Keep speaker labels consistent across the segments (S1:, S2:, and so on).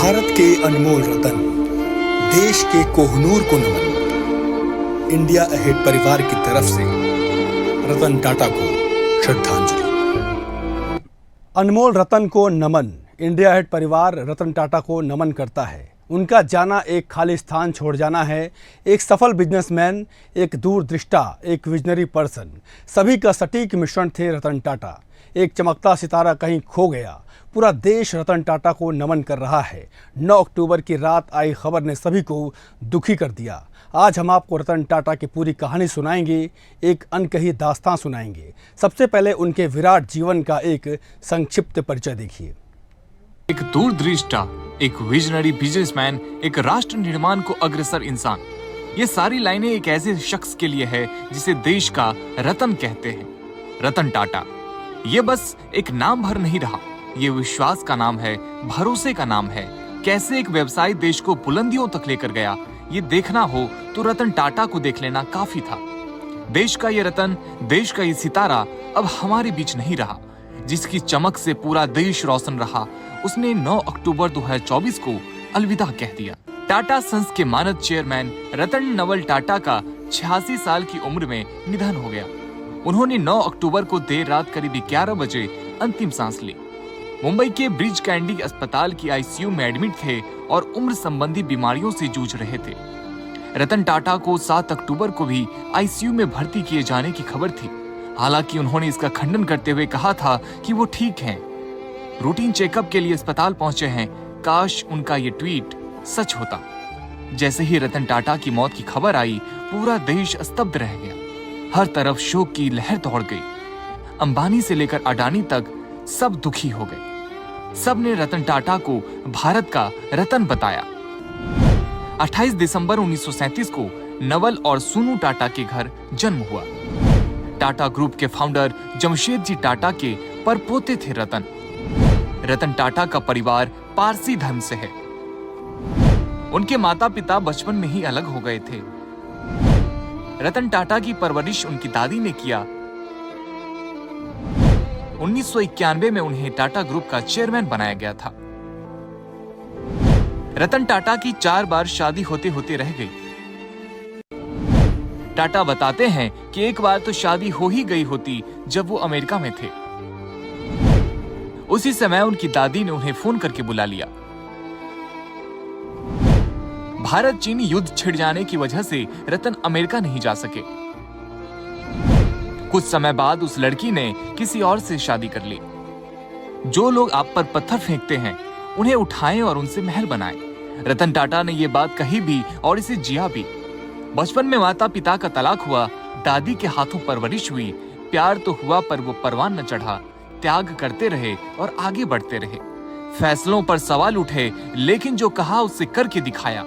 S1: भारत के अनमोल रतन, देश के कोहिनूर को नमन। इंडिया अहेड परिवार की तरफ से रतन टाटा को श्रद्धांजलि।
S2: अनमोल रतन को नमन। इंडिया अहेड परिवार रतन टाटा को नमन करता है। उनका जाना एक खाली स्थान छोड़ जाना है। एक सफल बिजनेसमैन, एक दूरदृष्टा, एक विजनरी पर्सन, सभी का सटीक मिश्रण थे रतन टाटा। एक चमकता सितारा कहीं खो गया। पूरा देश रतन टाटा को नमन कर रहा है। 9 अक्टूबर की रात आई खबर ने सभी को दुखी कर दिया। आज हम आपको रतन टाटा की पूरी कहानी सुनाएंगे, एक अनकही दास्तां सुनाएंगे। सबसे पहले उनके विराट जीवन का एक संक्षिप्त परिचय देखिए।
S3: एक दूरदृष्टा, एक विजनरी बिजनेसमैन, एक राष्ट्र निर्माण को अग्रसर इंसान, ये सारी लाइनें एक ऐसे शख्स के लिए है जिसे देश का रतन कहते हैं। रतन टाटा ये बस एक नाम भर नहीं रहा, ये विश्वास का नाम है, भरोसे का नाम है। कैसे एक व्यवसाय देश को बुलंदियों तक लेकर गया, ये देखना हो तो रतन टाटा को देख लेना काफी था। देश का ये रतन, देश का ये सितारा अब हमारे बीच नहीं रहा, जिसकी चमक से पूरा देश रोशन रहा, उसने 9 अक्टूबर 2024 को अलविदा कह दिया। टाटा सन्स के मानद चेयरमैन रतन नवल टाटा का 86 साल की उम्र में निधन हो गया। उन्होंने 9 अक्टूबर को देर रात करीब 11 बजे अंतिम सांस ली। मुंबई के ब्रिज कैंडी अस्पताल की आईसीयू में एडमिट थे और उम्र संबंधी बीमारियों से जूझ रहे थे। रतन टाटा को 7 अक्टूबर को भी आईसीयू में भर्ती किए जाने की खबर थी। हालांकि उन्होंने इसका खंडन करते हुए कहा था कि वो ठीक हैं, रूटीन चेकअप के लिए अस्पताल पहुंचे हैं। काश उनका ये ट्वीट सच होता। जैसे ही रतन टाटा की मौत की खबर आई, पूरा देश स्तब्ध रह गया। हर तरफ शोक की लहर दौड़ गई। अंबानी से लेकर अडानी तक सब दुखी हो गए। सब ने रतन टाटा को भारत का रतन बताया। 28 दिसंबर 1937 को नवल और सोनू टाटा के घर जन्म हुआ। टाटा ग्रुप के फाउंडर जमशेदजी टाटा के परपोते थे रतन। रतन टाटा का परिवार पारसी धर्म से है। उनके माता पिता बचपन में ही अलग हो गए थे। रतन टाटा की परवरिश उनकी दादी ने किया। 1991 में उन्हें टाटा ग्रुप का चेयरमैन बनाया गया था। रतन टाटा की 4 बार शादी होते होते रह गई। टाटा बताते हैं कि एक बार तो शादी हो ही गई होती जब वो अमेरिका में थे। उसी समय उनकी दादी ने उन्हें फोन करके बुला लिया। भारत चीन युद्ध छिड़ जाने की वजह से रतन अमेरिका नहीं जा सके। कुछ समय बाद उस लड़की ने किसी और से शादी कर ली। जो लोग आप पर पत्थर फेंकते हैं, उन्हें उठाएं और उनसे महल बनाएं। रतन टाटा ने ये बात कही भी और इसे जिया भी। बचपन में माता पिता का तलाक हुआ, दादी के हाथों परवरिश हुई। प्यार तो हुआ पर वो परवान न चढ़ा। त्याग करते रहे और आगे बढ़ते रहे। फैसलों पर सवाल उठे, लेकिन जो कहा उससे करके दिखाया।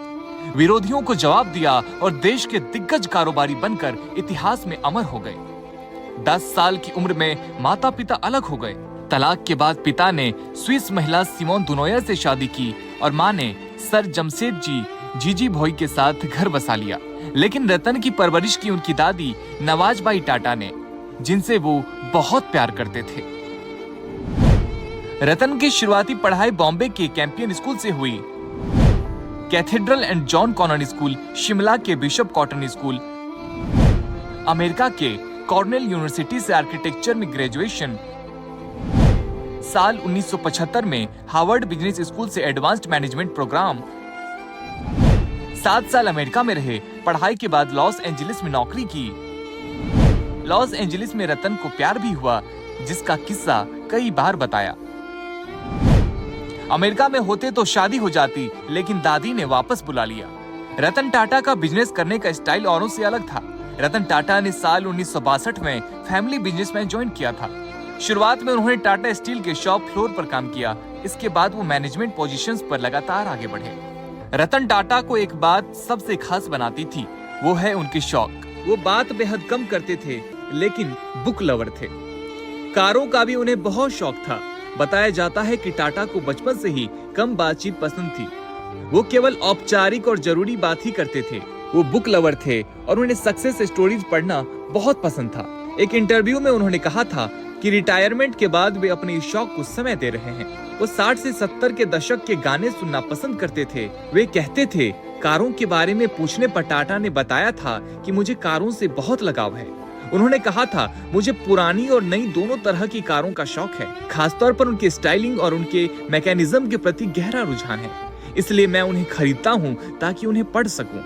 S3: विरोधियों को जवाब दिया और देश के दिग्गज कारोबारी बनकर इतिहास में अमर हो गए। 10 साल की उम्र में माता पिता अलग हो गए। तलाक के बाद पिता ने स्विस महिला सिमोन दुनोयर से शादी की और मां ने सर जमशेदजी जीजी भोई के साथ घर बसा लिया। लेकिन रतन की परवरिश की उनकी दादी नवाजबाई टाटा ने, जिनसे वो बहुत प्यार करते थे। रतन की शुरुआती पढ़ाई बॉम्बे के कैंपियन स्कूल से हुई। Cathedral and John Connon School, Shimla के बिशप कॉटन स्कूल, अमेरिका के कॉर्नेल यूनिवर्सिटी से आर्किटेक्चर में ग्रेजुएशन, साल 1975 में हार्वर्ड बिजनेस स्कूल से एडवांस्ड मैनेजमेंट प्रोग्राम। 7 साल अमेरिका में रहे। पढ़ाई के बाद लॉस एंजलिस में नौकरी की। लॉस एंजलिस में रतन को प्यार भी हुआ, जिसका किस्सा कई बार बताया। अमेरिका में होते तो शादी हो जाती, लेकिन दादी ने वापस बुला लिया। रतन टाटा का बिजनेस करने का स्टाइल औरों से अलग था। रतन टाटा ने साल 1962 में फैमिली बिजनेस में ज्वाइन किया था। शुरुआत में उन्होंने टाटा स्टील के शॉप फ्लोर पर काम किया। इसके बाद वो मैनेजमेंट पोजीशंस पर लगातार आगे बढ़े। रतन टाटा को एक बात सबसे खास बनाती थी, वो है उनके शौक। वो बात बेहद कम करते थे, लेकिन बुक लवर थे। कारों का भी उन्हें बहुत शौक था। बताया जाता है कि टाटा को बचपन से ही कम बातचीत पसंद थी। वो केवल औपचारिक और जरूरी बात ही करते थे। वो बुक लवर थे और उन्हें सक्सेस स्टोरीज पढ़ना बहुत पसंद था। एक इंटरव्यू में उन्होंने कहा था कि रिटायरमेंट के बाद वे अपने इस शौक को समय दे रहे हैं। वो 60 से 70 के दशक के गाने सुनना पसंद करते थे। वे कहते थे, कारों के बारे में पूछने पर टाटा ने बताया था कि मुझे कारों से बहुत लगाव है। उन्होंने कहा था, मुझे पुरानी और नई दोनों तरह की कारों का शौक है। खासतौर पर उनके स्टाइलिंग और उनके मैकेनिज्म के प्रति गहरा रुझान है, इसलिए मैं उन्हें खरीदता हूँ ताकि उन्हें पढ़ सकूं।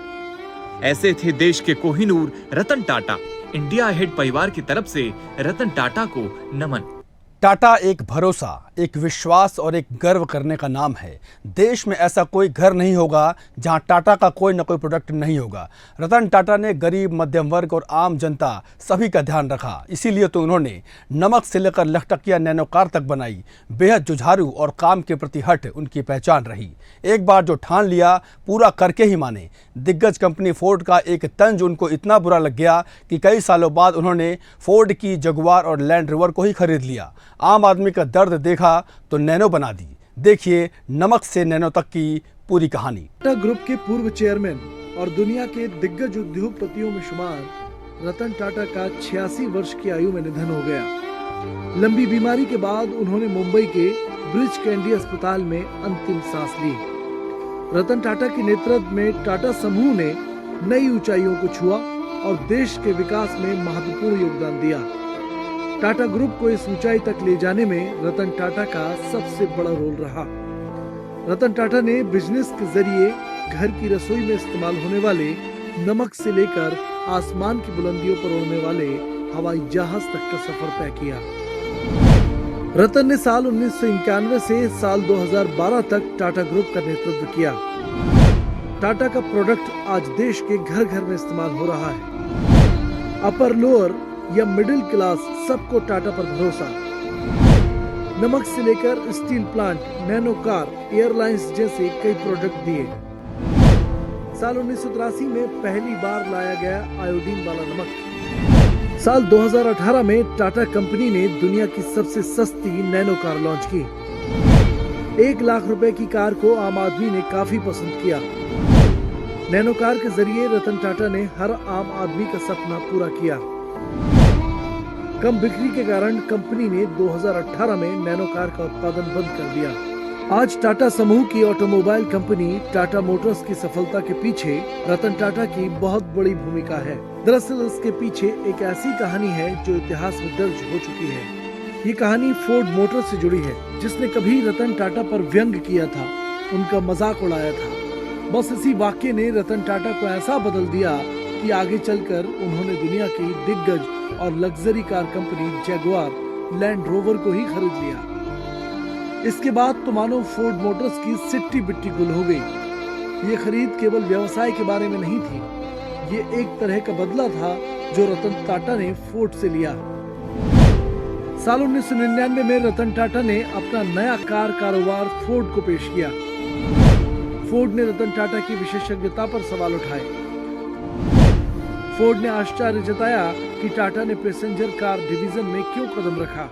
S3: ऐसे थे देश के कोहिनूर रतन टाटा। इंडिया अहेड परिवार की तरफ से रतन टाटा को नमन।
S2: टाटा एक भरोसा, एक विश्वास और एक गर्व करने का नाम है। देश में ऐसा कोई घर नहीं होगा जहां टाटा का कोई न कोई प्रोडक्ट नहीं होगा। रतन टाटा ने गरीब, मध्यम वर्ग और आम जनता सभी का ध्यान रखा। इसीलिए तो उन्होंने नमक से लेकर लखटकिया नैनो कार तक बनाई। बेहद जुझारू और काम के प्रति हट उनकी पहचान रही। एक बार जो ठान लिया, पूरा करके ही माने। दिग्गज कंपनी फोर्ड का एक तंज उनको इतना बुरा लग गया कि कई सालों बाद उन्होंने फोर्ड की जगुआर और लैंड रोवर को ही खरीद लिया। आम आदमी का दर्द देखा तो नैनो बना दी। देखिए नमक से नैनो तक की पूरी कहानी।
S4: टाटा ग्रुप के पूर्व चेयरमैन और दुनिया के दिग्गज उद्योगपतियों में शुमार रतन टाटा का 86 वर्ष की आयु में निधन हो गया। लंबी बीमारी के बाद उन्होंने मुंबई के ब्रिज कैंडी अस्पताल में अंतिम सांस ली। रतन टाटा के नेतृत्व में टाटा समूह ने नई ऊंचाइयों को छुआ और देश के विकास में महत्वपूर्ण योगदान दिया। टाटा ग्रुप को इस ऊंचाई तक ले जाने में रतन टाटा का सबसे बड़ा रोल रहा। रतन टाटा ने बिजनेस के जरिए घर की रसोई में इस्तेमाल होने वाले नमक से लेकर आसमान की बुलंदियों पर उड़ने वाले हवाई जहाज तक का सफर तय किया। रतन ने साल 1991 से साल 2012 तक टाटा ग्रुप का नेतृत्व किया। टाटा का प्रोडक्ट आज देश के घर घर में इस्तेमाल हो रहा है। अपर, लोअर या मिडिल क्लास, सबको टाटा पर भरोसा। नमक से लेकर steel plant, nano car, airlines जैसे कई प्रोडक्ट दिए। साल 1983 में पहली बार लाया गया आयोडीन वाला नमक। साल 2018 में टाटा कंपनी ने दुनिया की सबसे सस्ती नैनो कार लॉन्च की। 1 लाख रुपए की कार को आम आदमी ने काफी पसंद किया। नैनो कार के जरिए रतन टाटा ने हर आम आदमी का सपना पूरा किया। कम बिक्री के कारण कंपनी ने 2018 में नैनो कार का उत्पादन बंद कर दिया। आज टाटा समूह की ऑटोमोबाइल कंपनी टाटा मोटर्स की सफलता के पीछे रतन टाटा की बहुत बड़ी भूमिका है। दरअसल इसके पीछे एक ऐसी कहानी है जो इतिहास में दर्ज हो चुकी है। ये कहानी फोर्ड मोटर्स से जुड़ी है, जिसने कभी रतन टाटा पर व्यंग किया था, उनका मजाक उड़ाया था। बस इसी वाक्य ने रतन टाटा को ऐसा बदल दिया कि आगे चलकर उन्होंने दुनिया की दिग्गज और luxury car company Jaguar, land rover को ही खरीद लिया। इसके बाद तो मानो फोर्ड मोटर्स की सिट्टी बिट्टी गुल हो गई। ये खरीद केवल व्यवसाय के बारे में नहीं थी, ये एक तरह का बदला था जो रतन टाटा ने फोर्ड से लिया। साल 1999 में रतन टाटा ने अपना नया कार कारोबार फोर्ड को पेश किया। फोर्ड ने रतन टाटा की विशेषज्ञता पर सवाल उठाए। फोर्ड ने आश्चर्य जताया कि टाटा ने पैसेंजर कार डिवीजन में क्यों कदम रखा।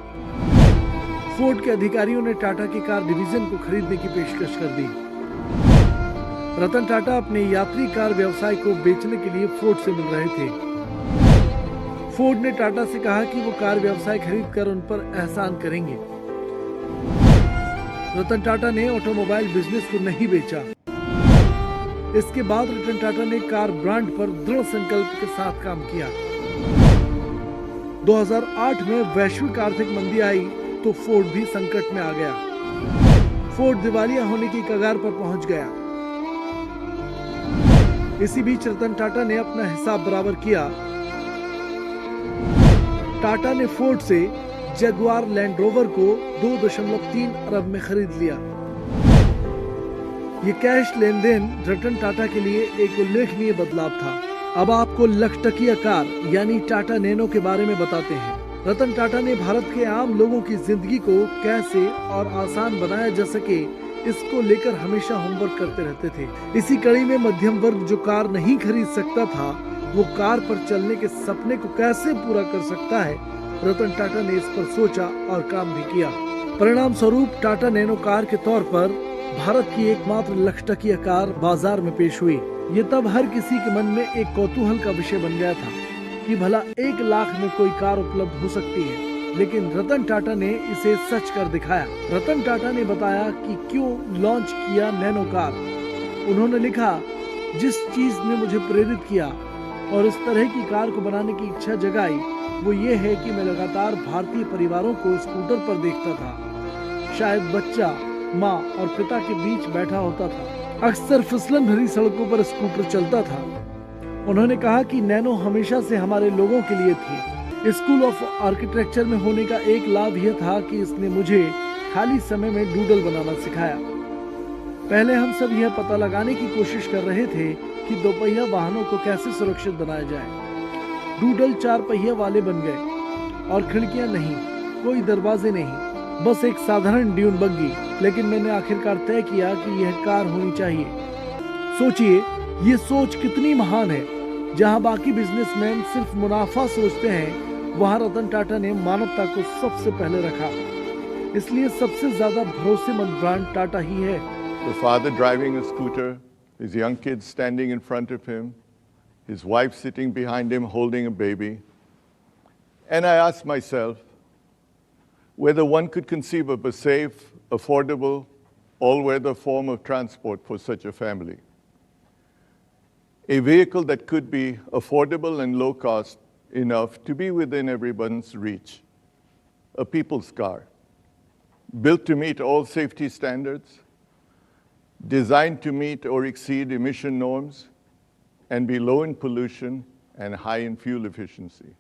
S4: फोर्ड के अधिकारियों ने टाटा की कार डिवीजन को खरीदने की पेशकश कर दी। रतन टाटा अपने यात्री कार व्यवसाय को बेचने के लिए फोर्ड से मिल रहे थे। फोर्ड ने टाटा से कहा कि वो कार व्यवसाय खरीदकर उन पर एहसान करेंगे। रतन टाटा ने ऑटोमोबाइल बिजनेस को नहीं बेचा। इसके बाद रतन टाटा ने कार ब्रांड पर दृढ़ संकल्प के साथ काम किया। 2008 में वैश्विक आर्थिक मंदी आई तो फोर्ड भी संकट में आ गया। फोर्ड दिवालिया होने की कगार पर पहुंच गया। इसी बीच रतन टाटा ने अपना हिसाब बराबर किया। टाटा ने फोर्ड से जगुआर लैंड रोवर को 2.3 अरब में खरीद लिया। ये कैश लेन देन रतन टाटा के लिए एक उल्लेखनीय बदलाव था। अब आपको लखटकिया कार यानी टाटा नैनो के बारे में बताते हैं। रतन टाटा ने भारत के आम लोगों की जिंदगी को कैसे और आसान बनाया जा सके, इसको लेकर हमेशा होमवर्क करते रहते थे। इसी कड़ी में मध्यम वर्ग जो कार नहीं खरीद सकता था, वो कार पर चलने के सपने को कैसे पूरा कर सकता है, रतन टाटा ने इस पर सोचा और काम भी किया। परिणाम स्वरूप टाटा नैनो कार के तौर पर भारत की एकमात्र लखटकिया कार बाजार में पेश हुई। ये तब हर किसी के मन में एक कौतूहल का विषय बन गया था कि भला 1 लाख में कोई कार उपलब्ध हो सकती है। लेकिन रतन टाटा ने इसे सच कर दिखाया। रतन टाटा ने बताया कि क्यों लॉन्च किया नैनो कार। उन्होंने लिखा, जिस चीज ने मुझे प्रेरित किया और इस तरह की कार को बनाने की इच्छा जगाई वो ये है कि मैं लगातार भारतीय परिवारों को स्कूटर पर देखता था। शायद बच्चा माँ और पिता के बीच बैठा होता था, अक्सर फिसलन भरी सड़कों पर स्कूटर चलता था। उन्होंने कहा कि नैनो हमेशा से हमारे लोगों के लिए थी। स्कूल ऑफ आर्किटेक्चर में होने का एक लाभ यह था कि इसने मुझे खाली समय में डूडल बनाना सिखाया। पहले हम सब यह पता लगाने की कोशिश कर रहे थे कि दोपहिया वाहनों को कैसे सुरक्षित बनाया जाए। डूडल 4 पहिया वाले बन गए और खिड़कियां नहीं, कोई दरवाजे नहीं, बस एक साधारण ड्यून बग्गी। लेकिन मैंने आखिरकार तय किया कि यह कार होनी चाहिए। सोचिए, ये सोच कितनी महान है। जहां बाकी बिजनेसमैन सिर्फ मुनाफा सोचते हैं, वहां रतन टाटा ने मानवता को सबसे पहले रखा। इसलिए सबसे ज्यादा भरोसेमंद ब्रांड टाटा ही है।
S5: The father driving a scooter, his young kids standing in front of him, his wife sitting behind him holding a baby. And I asked myself whether one could conceive of a safe, affordable, all-weather form of transport for such a family. A vehicle that could be affordable and low cost enough to be within everyone's reach. A people's car, built to meet all safety standards, designed to meet or exceed emission norms, and be low in pollution and high in fuel efficiency.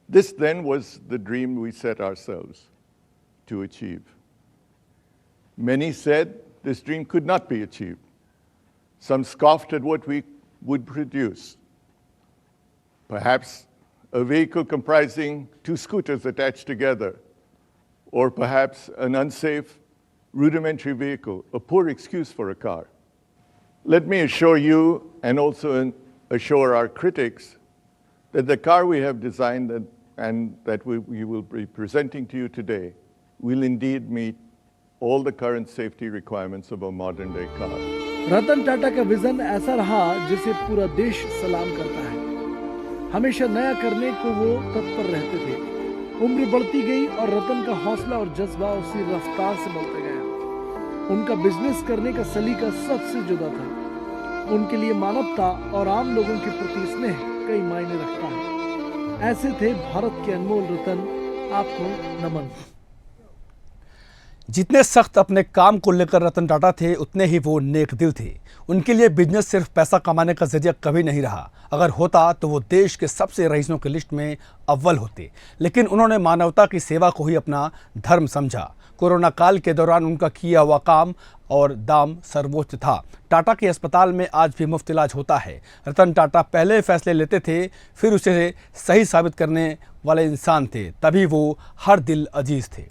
S5: This then was the dream we set ourselves to achieve. Many said this dream could not be achieved. Some scoffed at what we would produce. Perhaps a vehicle comprising 2 scooters attached together, or perhaps an unsafe, rudimentary vehicle, a poor excuse for a car. Let me assure you, and also assure our critics, that the car we have designed and that we will be presenting to you today will indeed meet all the current safety requirements of a modern day car.
S4: Ratan Tata का vision ऐसा रहा जिसे पूरा देश सलाम करता है। हमेशा नया करने को वो तत्पर रहते थे। उम्र बढ़ती गई और रतन का हौसला और जज्बा उसी रफ्तार से बढ़ते गया। उनका बिजनेस करने का सलीका सबसे जुदा था। उनके लिए मानवता और आम लोगों के प्रति स्नेह कई मायने रखता है। ऐसे थे भारत के अनमोल रतन। आपको नमन।
S2: जितने सख्त अपने काम को लेकर रतन टाटा थे, उतने ही वो नेक दिल थे। उनके लिए बिजनेस सिर्फ पैसा कमाने का जरिया कभी नहीं रहा। अगर होता तो वो देश के सबसे रईसों की लिस्ट में अव्वल होते। लेकिन उन्होंने मानवता की सेवा को ही अपना धर्म समझा। कोरोना काल के दौरान उनका किया हुआ काम और दाम सर्वोच्च था। टाटा के अस्पताल में आज भी मुफ्त इलाज होता है। रतन टाटा पहले फैसले लेते थे, फिर उसे सही साबित करने वाले इंसान थे। तभी वो हर दिल अजीज थे।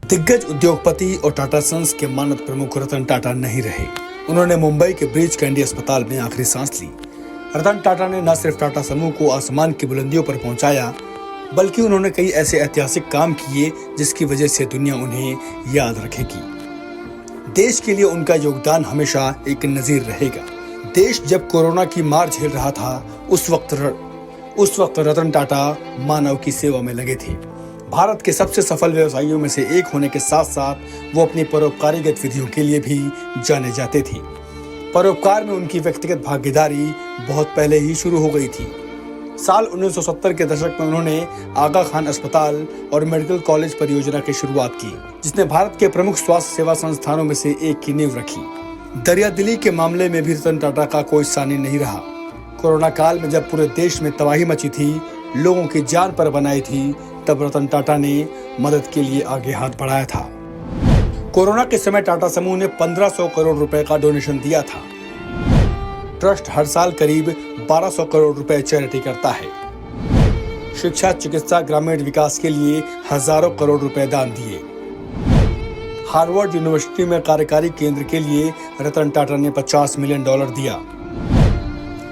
S2: दिग्गज उद्योगपति और टाटा सन्स के मानद प्रमुख रतन टाटा नहीं रहे। उन्होंने मुंबई के ब्रीच कैंडी अस्पताल में आखिरी सांस ली। रतन टाटा ने न सिर्फ टाटा समूह को आसमान की बुलंदियों पर पहुंचाया, बल्कि उन्होंने कई ऐसे ऐतिहासिक काम किए जिसकी वजह से दुनिया उन्हें याद रखेगी। देश के लिए उनका योगदान हमेशा एक नजीर रहेगा। देश जब कोरोना की मार झेल रहा था, उस वक्त रतन टाटा मानव की सेवा में लगे थे। भारत के सबसे सफल व्यवसायियों में से एक होने के साथ साथ वो अपनी परोपकारी गतिविधियों के लिए भी जाने जाते थे। परोपकार में उनकी व्यक्तिगत भागीदारी बहुत पहले ही शुरू हो गई थी। साल 1970 के दशक में उन्होंने आगा खान अस्पताल और मेडिकल कॉलेज परियोजना की शुरुआत की, जिसने भारत के प्रमुख स्वास्थ्य सेवा संस्थानों में से एक की नींव रखी। दरियादिली के मामले में भी रतन टाटा का कोई सानी नहीं रहा। कोरोना काल में जब पूरे देश में तबाही मची थी, लोगों की जान पर बनाई थी, तब रतन टाटा ने मदद के लिए आगे हाथ बढ़ाया था। कोरोना के समय टाटा समूह ने 1500 करोड़ रुपए का डोनेशन दिया था। ट्रस्ट हर साल करीब 1200 करोड़ रुपए चैरिटी करता है। शिक्षा, चिकित्सा, ग्रामीण विकास के लिए हजारों करोड़ रुपए दान दिए। हार्वर्ड यूनिवर्सिटी में कार्यकारी केंद्र के लिए रतन टाटा ने $50 मिलियन दिया।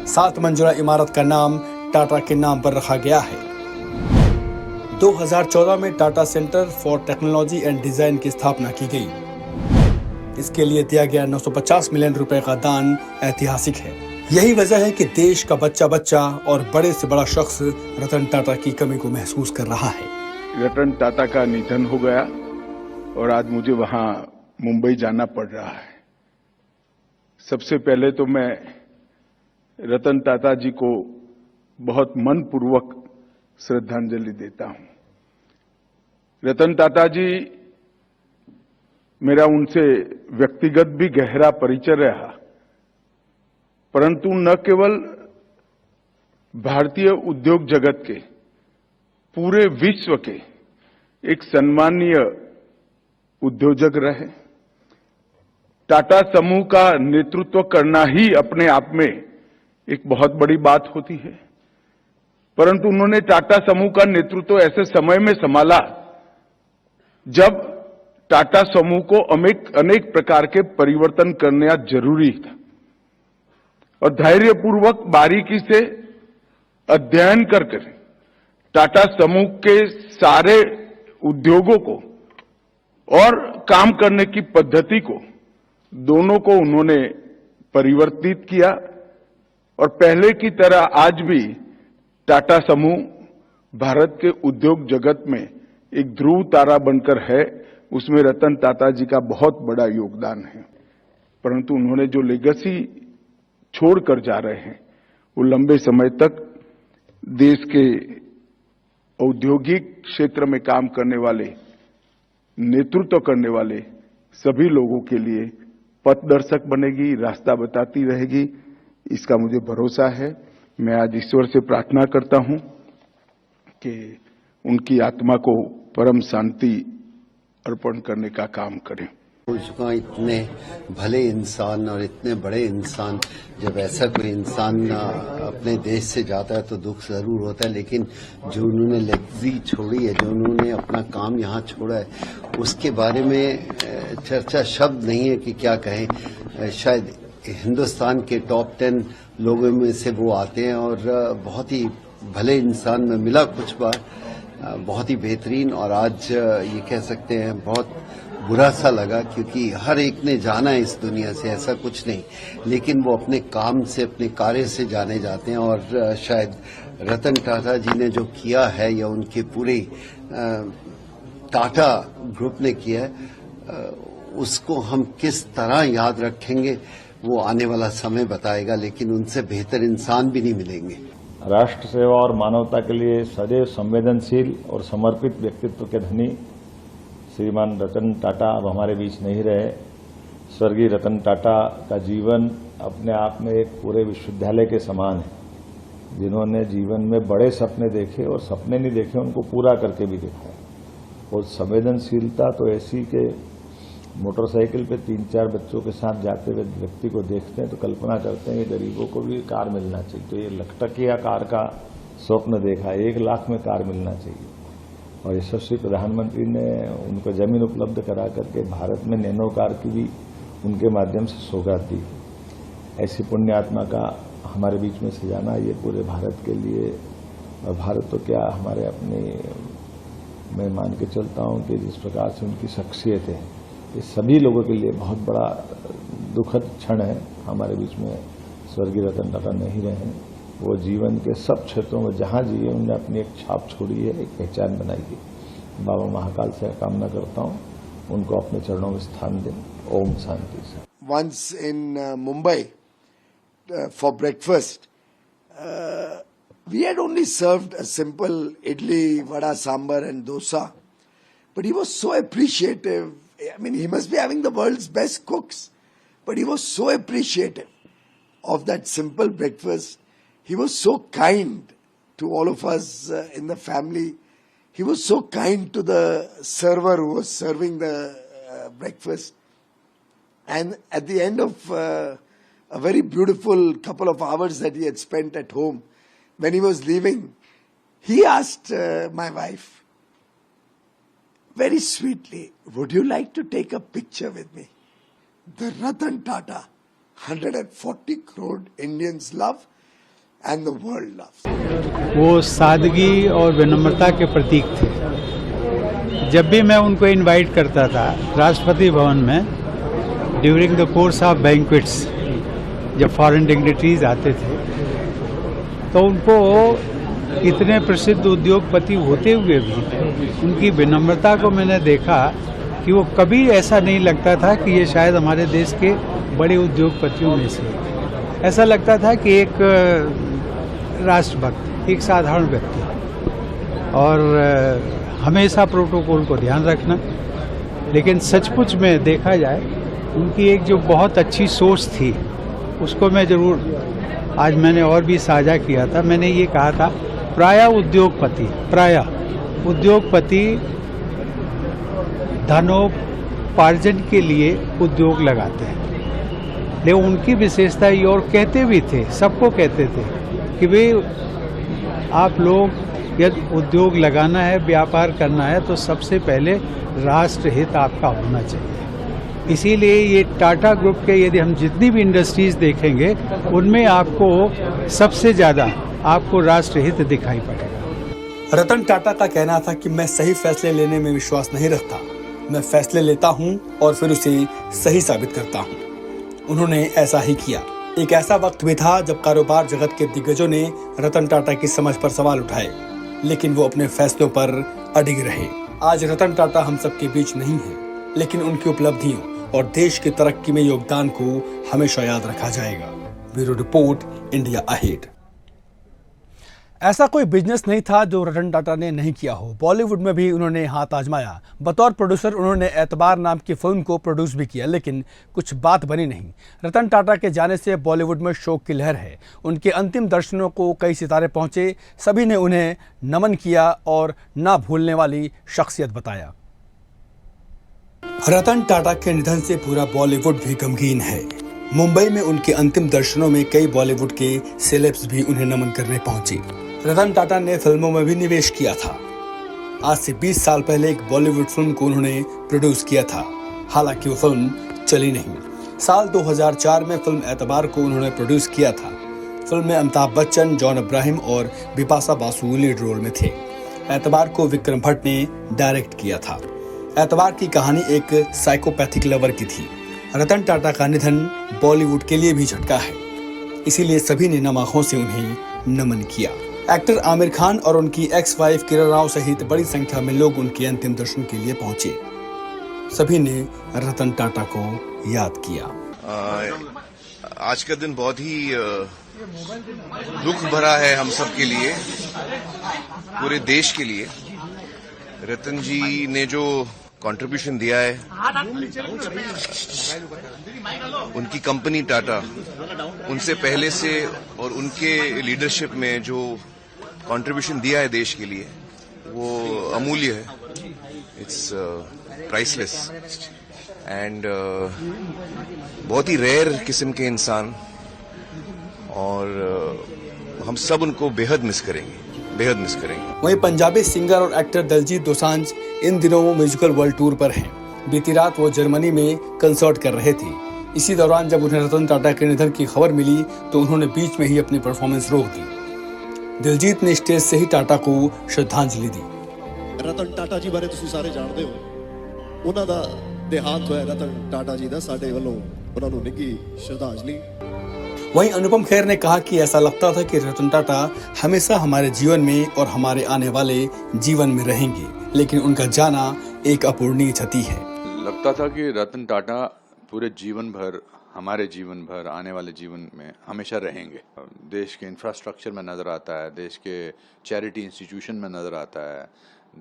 S2: 7 मंजिला इमारत का नाम टाटा के नाम पर रखा गया है। 2014 में Tata centre for technology and design की स्थापना की गई। इसके लिए दिया गया 950 मिलियन रुपए का दान ऐतिहासिक है।
S1: यही वजह है कि देश का बच्चा बच्चा और बड़े से बड़ा शख्स रतन टाटा की कमी को महसूस कर रहा है।
S6: रतन टाटा का निधन हो गया और आज मुझे वहां मुंबई जाना पड़ रहा है। सबसे पहले तो मैं रतन टाटा जी को बहुत मनपूर्वक श्रद्धांजलि देता हूं। रतन टाटा जी, मेरा उनसे व्यक्तिगत भी गहरा परिचय रहा, परंतु न केवल भारतीय उद्योग जगत के, पूरे विश्व के एक सम्मानीय उद्योजक रहे। टाटा समूह का नेतृत्व करना ही अपने आप में एक बहुत बड़ी बात होती है, परंतु उन्होंने टाटा समूह का नेतृत्व ऐसे समय में संभाला जब टाटा समूह को अनेक प्रकार के परिवर्तन करना जरूरी था, और धैर्यपूर्वक बारीकी से अध्ययन करके टाटा समूह के सारे उद्योगों को और काम करने की पद्धति को, दोनों को उन्होंने परिवर्तित किया। और पहले की तरह आज भी टाटा समूह भारत के उद्योग जगत में एक ध्रुव तारा बनकर है, उसमें रतन टाटा जी का बहुत बड़ा योगदान है। परंतु उन्होंने जो लेगेसी छोड़कर जा रहे हैं, वो लंबे समय तक देश के औद्योगिक क्षेत्र में काम करने वाले, नेतृत्व करने वाले सभी लोगों के लिए पथदर्शक बनेगी, रास्ता बताती रहेगी, इसका मुझे भरोसा है। मैं आज ईश्वर से प्रार्थना करता हूं कि उनकी आत्मा को परम शांति अर्पण करने का काम करें।
S7: हो चुका इतने भले इंसान और इतने बड़े इंसान, जब ऐसा कोई इंसान अपने देश से जाता है तो दुख जरूर होता है, लेकिन जो उन्होंने लेगेसी छोड़ी है, जो उन्होंने अपना काम यहाँ छोड़ा है, उसके बारे में चर्चा शब्द नहीं है कि क्या कहें। शायद हिंदुस्तान के टॉप 10 लोगों में से वो आते हैं और बहुत ही भले इंसान में मिला कुछ बार, बहुत ही बेहतरीन। और आज ये कह सकते हैं बहुत बुरा सा लगा, क्योंकि हर एक ने जाना है इस दुनिया से, ऐसा कुछ नहीं, लेकिन वो अपने काम से, अपने कार्य से जाने जाते हैं। और शायद रतन टाटा जी ने जो किया है, या उनके पूरे टाटा ग्रुप ने किया है, उसको हम किस तरह याद रखेंगे वो आने वाला समय बताएगा, लेकिन उनसे बेहतर इंसान भी नहीं मिलेंगे।
S8: राष्ट्र सेवा और मानवता के लिए सदैव संवेदनशील और समर्पित व्यक्तित्व के धनी श्रीमान रतन टाटा अब हमारे बीच नहीं रहे। स्वर्गीय रतन टाटा का जीवन अपने आप में एक पूरे विश्वविद्यालय के समान है, जिन्होंने जीवन में बड़े सपने देखे और सपने नहीं देखे, उनको पूरा करके भी दिखाया। और संवेदनशीलता तो ऐसी कि मोटरसाइकिल पे 3-4 बच्चों के साथ जाते हुए व्यक्ति को देखते हैं तो कल्पना करते हैं कि गरीबों को भी कार मिलना चाहिए। तो ये लखटकिया कार का स्वप्न देखा, 1 लाख में कार मिलना चाहिए। और यशस्वी प्रधानमंत्री ने उनको जमीन उपलब्ध करा करके भारत में नैनो कार की भी उनके माध्यम से सौगात दी। ऐसी पुण्य आत्मा का हमारे बीच में सजाना ये पूरे भारत के लिए, और भारत तो क्या हमारे अपने, मैं मान के चलता हूं कि जिस प्रकार से उनकी शख्सियत है, ये सभी लोगों के लिए बहुत बड़ा दुखद क्षण है। हमारे बीच में स्वर्गीय रतन टाटा नहीं रहे हैं। वो जीवन के सब क्षेत्रों में जहां जिए उन्होंने अपनी एक छाप छोड़ी है, एक पहचान बनाई है। बाबा महाकाल से कामना करता हूं उनको अपने चरणों में स्थान दें। ओम शांति से।
S9: Once in Mumbai for breakfast, we had only served a simple idli, vada, sambar and dosa, but he was so appreciative. I mean, he must be having the world's best cooks, but he was so appreciative of that simple breakfast. He was so kind to all of us in the family. He was so kind to the server who was serving the breakfast. And at the end of a very beautiful couple of hours that he had spent at home, when he was leaving, he asked my wife, very sweetly, would you like to take a picture with me? The Ratan Tata, 140 crore Indians love and the world loves.
S10: वो सादगी और विनम्रता के प्रतीक थे। जब भी मैं उनको इनवाइट करता था राष्ट्रपति भवन में during the course of banquets, जब फॉरेन डिग्नेटरीज आते थे तो उनको इतने प्रसिद्ध उद्योगपति होते हुए भी उनकी विनम्रता को मैंने देखा कि वो कभी ऐसा नहीं लगता था कि ये शायद हमारे देश के बड़े उद्योगपतियों में से, ऐसा लगता था कि एक राष्ट्रभक्त, एक साधारण व्यक्ति, और हमेशा प्रोटोकॉल को ध्यान रखना। लेकिन सचमुच में देखा जाए उनकी एक जो बहुत अच्छी सोच थी उसको मैं जरूर आज मैंने और भी साझा किया था। मैंने ये कहा था प्रायः उद्योगपति धनोपार्जन के लिए उद्योग लगाते हैं, लेकिन उनकी विशेषता ये, और कहते भी थे, सबको कहते थे कि भाई आप लोग यदि उद्योग लगाना है, व्यापार करना है तो सबसे पहले राष्ट्रहित आपका होना चाहिए। इसीलिए ये टाटा ग्रुप के यदि हम जितनी भी इंडस्ट्रीज देखेंगे उनमें आपको सबसे ज़्यादा आपको राष्ट्रहित दिखाई पड़ेगा।
S2: रतन टाटा का कहना था कि मैं सही फैसले लेने में विश्वास नहीं रखता, मैं फैसले लेता हूं और फिर उसे सही साबित करता हूं। उन्होंने ऐसा ही किया। एक ऐसा वक्त भी था जब कारोबार जगत के दिग्गजों ने रतन टाटा की समझ पर सवाल उठाए, लेकिन वो अपने फैसलों पर अडिग रहे। आज रतन टाटा हम सबके बीच नहीं है, लेकिन उनकी उपलब्धियों और देश की तरक्की में योगदान को हमेशा याद रखा जाएगा। Bureau report, India ahead. ऐसा कोई बिजनेस नहीं था जो रतन टाटा ने नहीं किया हो। बॉलीवुड में भी उन्होंने हाथ आजमाया। बतौर प्रोड्यूसर उन्होंने एतबार नाम की फिल्म को प्रोड्यूस भी किया, लेकिन कुछ बात बनी नहीं। रतन टाटा के जाने से बॉलीवुड में शोक की लहर है। उनके अंतिम दर्शनों को कई सितारे पहुंचे, सभी ने उन्हें नमन किया और ना भूलने वाली शख्सियत बताया। रतन टाटा के निधन से पूरा बॉलीवुड भी गमगीन है। मुंबई में उनके अंतिम दर्शनों में कई बॉलीवुड के सेलेब्स भी उन्हें नमन करने पहुंचे। रतन टाटा ने फिल्मों में भी निवेश किया था। आज से 20 साल पहले एक बॉलीवुड फिल्म को उन्होंने प्रोड्यूस किया था, हालांकि वो फिल्म चली नहीं। साल 2004 में फिल्म एतबार को उन्होंने प्रोड्यूस किया था। फिल्म में अमिताभ बच्चन, जॉन अब्राहिम और बिपाशा बासु लीड रोल में थे। एतबार को विक्रम भट्ट ने डायरेक्ट किया था। एतबार की कहानी एक साइकोपैथिक लवर की थी। रतन टाटा का निधन बॉलीवुड के लिए भी झटका है, इसीलिए सभी ने नम आंखों से उन्हें नमन किया। एक्टर आमिर खान और उनकी एक्स वाइफ किरण राव सहित बड़ी संख्या में लोग उनके अंतिम दर्शन के लिए पहुंचे। सभी ने रतन टाटा को याद किया।
S11: आज का दिन बहुत ही दुख भरा है हम सब के लिए, पूरे देश के लिए। रतन जी ने जो कंट्रीब्यूशन दिया है, उनकी कंपनी टाटा, उनसे पहले से और उनके लीडरशिप में जो कंट्रीब्यूशन दिया है देश के लिए, वो अमूल्य है। इट्स प्राइसलेस एंड बहुत ही रेयर किस्म के इंसान, और हम सब उनको बेहद मिस करेंगे।
S2: वहीं पंजाबी सिंगर और एक्टर दिलजीत दोसांझ इन दिनों म्यूजिकल वर्ल्ड टूर पर हैं। बीती रात वो जर्मनी में कंसर्ट कर रहे थे। इसी दौरान जब उन्हें रतन टाटा के निधन की खबर मिली तो उन्होंने बीच में ही अपनी परफॉर्मेंस रोक दी। दिलजीत ने स्टेज से ही टाटा को श्रद्धांजलि दी।
S12: रतन टाटा जी बारे तुसीं सारे जानते हो, उन्हां दा देहांत होया रतन टाटा जी दा, साडे वल्लों उन्हां नूं निੱਘी श्रद्धांजलि।
S2: वहीं अनुपम खेर ने कहा कि ऐसा लगता था कि रतन टाटा हमेशा हमारे जीवन में और हमारे आने वाले जीवन में रहेंगे, लेकिन उनका जाना एक अपूरणीय क्षति है।
S13: लगता था कि रतन टाटा पूरे जीवन भर, हमारे जीवन भर, आने वाले जीवन में हमेशा रहेंगे। देश के इंफ्रास्ट्रक्चर में नजर आता है, देश के चैरिटी इंस्टीट्यूशन में नजर आता है,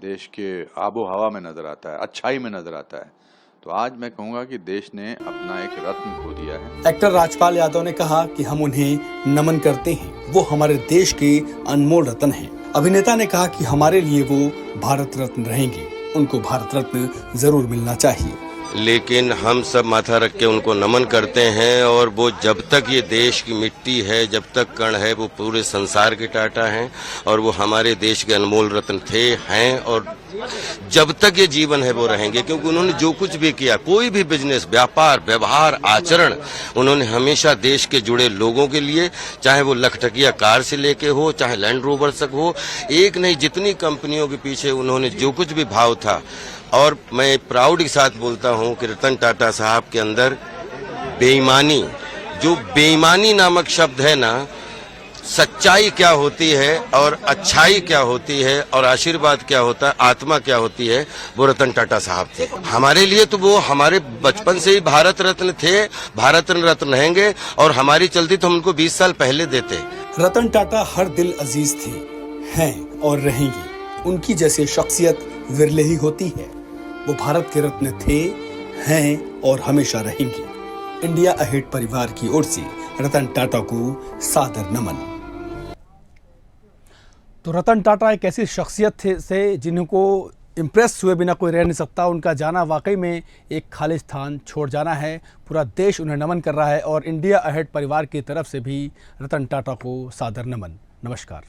S13: देश के आबो हवा में नजर आता है, अच्छाई में नजर आता है। तो आज मैं कहूँगा कि देश ने अपना एक रत्न खो दिया है।
S2: एक्टर राजपाल यादव ने कहा कि हम उन्हें नमन करते हैं, वो हमारे देश के अनमोल रत्न हैं। अभिनेता ने कहा कि हमारे लिए वो भारत रत्न रहेंगे, उनको भारत रत्न जरूर मिलना चाहिए।
S14: लेकिन हम सब माथा रख के उनको नमन करते हैं, और वो जब तक ये देश की मिट्टी है, जब तक कण है, वो पूरे संसार के टाटा हैं, और वो हमारे देश के अनमोल रत्न थे, हैं, और जब तक ये जीवन है वो रहेंगे। क्योंकि उन्होंने जो कुछ भी किया, कोई भी बिजनेस, व्यापार, व्यवहार, आचरण, उन्होंने हमेशा देश के जुड़े लोगों के लिए, चाहे वो लखटकिया कार से लेके हो, चाहे लैंड रोवर तक हो, एक नहीं जितनी कंपनियों के पीछे उन्होंने जो कुछ भी भाव था। और मैं प्राउड के साथ बोलता हूं कि रतन टाटा साहब के अंदर बेईमानी, जो बेईमानी नामक शब्द है ना, सच्चाई क्या होती है और अच्छाई क्या होती है और आशीर्वाद क्या होता है, आत्मा क्या होती है, वो रतन टाटा साहब थे। हमारे लिए तो वो हमारे बचपन से ही भारत रत्न थे, भारत रत्न रहेंगे, और हमारी चलती तो हम उनको 20 साल पहले देते।
S1: रतन टाटा हर दिल अजीज थे, हैं और रहेंगी। उनकी जैसी शख्सियत विरले ही होती है। वो भारत के रत्न थे, हैं और हमेशा रहेंगी। इंडिया अहेड परिवार की ओर से रतन टाटा को सादर नमन।
S2: तो रतन टाटा एक ऐसी शख्सियत थे जिनको इम्प्रेस हुए बिना कोई रह नहीं सकता। उनका जाना वाकई में एक खाली स्थान छोड़ जाना है। पूरा देश उन्हें नमन कर रहा है और इंडिया अहेड परिवार की तरफ से भी रतन टाटा को सादर नमन। नमस्कार।